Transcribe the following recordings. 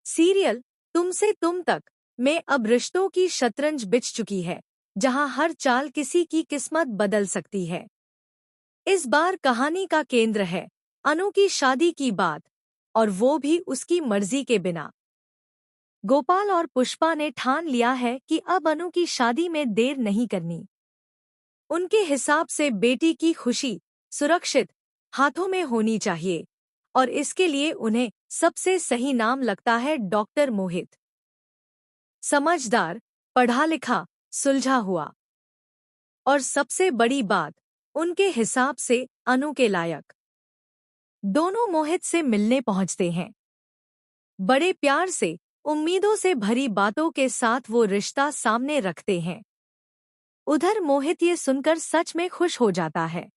Serial तुमसे तुम तक में अब रिश्तों की शतरंज बिछ चुकी है, जहां हर चाल किसी की किस्मत बदल सकती है। इस बार कहानी का केंद्र है अनु की शादी की बात, और वो भी उसकी मर्जी के बिना। गोपाल और पुष्पा ने ठान लिया है कि अब अनु की शादी में देर नहीं करनी। उनके हिसाब से बेटी की खुशी सुरक्षित हाथों में होनी चाहिए, और इसके लिए उन्हें सबसे सही नाम लगता है डॉक्टर मोहित। समझदार, पढ़ा लिखा, सुलझा हुआ, और सबसे बड़ी बात, उनके हिसाब से अनु के लायक। दोनों मोहित से मिलने पहुंचते हैं। बड़े प्यार से, उम्मीदों से भरी बातों के साथ वो रिश्ता सामने रखते हैं। उधर मोहित ये सुनकर सच में खुश हो जाता है।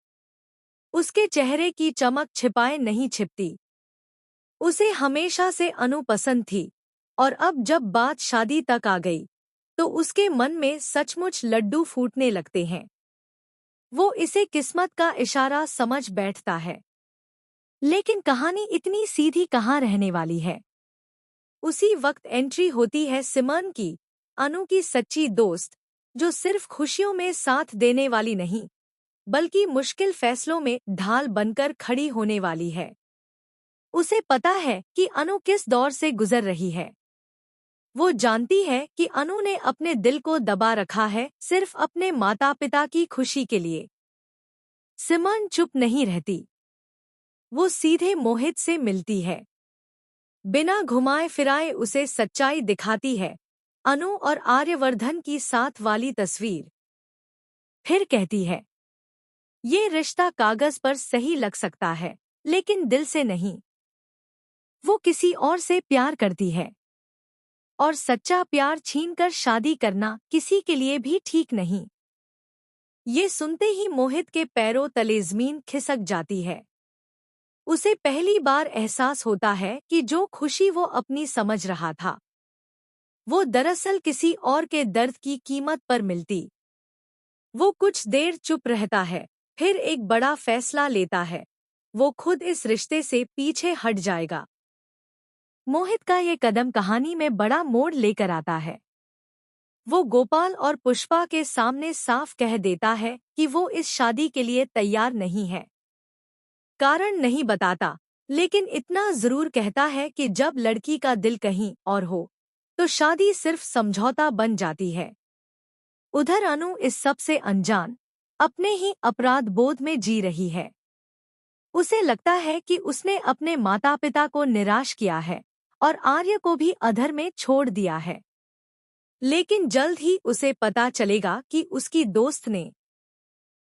उसके चेहरे की चमक छिपाए नहीं छिपती। उसे हमेशा से अनु पसंद थी, और अब जब बात शादी तक आ गई, तो उसके मन में सचमुच लड्डू फूटने लगते हैं। वो इसे किस्मत का इशारा समझ बैठता है। लेकिन कहानी इतनी सीधी कहाँ रहने वाली है। उसी वक्त एंट्री होती है सिमरन की, अनु की सच्ची दोस्त, जो सिर्फ खुशियों में साथ देने वाली नहीं, बल्कि मुश्किल फैसलों में ढाल बनकर खड़ी होने वाली है। उसे पता है कि अनु किस दौर से गुजर रही है। वो जानती है कि अनु ने अपने दिल को दबा रखा है सिर्फ अपने माता पिता की खुशी के लिए। सिमरन चुप नहीं रहती। वो सीधे मोहित से मिलती है। बिना घुमाए फिराए उसे सच्चाई दिखाती है, अनु और आर्यवर्धन की साथ वाली तस्वीर। फिर कहती है, ये रिश्ता कागज पर सही लग सकता है, लेकिन दिल से नहीं। वो किसी और से प्यार करती है, और सच्चा प्यार छीनकर शादी करना किसी के लिए भी ठीक नहीं। ये सुनते ही मोहित के पैरों तले ज़मीन खिसक जाती है। उसे पहली बार एहसास होता है कि जो खुशी वो अपनी समझ रहा था, वो दरअसल किसी और के दर्द की कीमत पर मिलती। वो कुछ देर चुप रहता है, फिर एक बड़ा फैसला लेता है। वो खुद इस रिश्ते से पीछे हट जाएगा। मोहित का ये कदम कहानी में बड़ा मोड़ लेकर आता है। वो गोपाल और पुष्पा के सामने साफ कह देता है कि वो इस शादी के लिए तैयार नहीं है। कारण नहीं बताता, लेकिन इतना जरूर कहता है कि जब लड़की का दिल कहीं और हो, तो शादी सिर्फ समझौता बन जाती है। उधर अनु इस सब से अनजान, अपने ही अपराध बोध में जी रही है। उसे लगता है कि उसने अपने माता पिता को निराश किया है, और आर्य को भी अधर में छोड़ दिया है। लेकिन जल्द ही उसे पता चलेगा कि उसकी दोस्त ने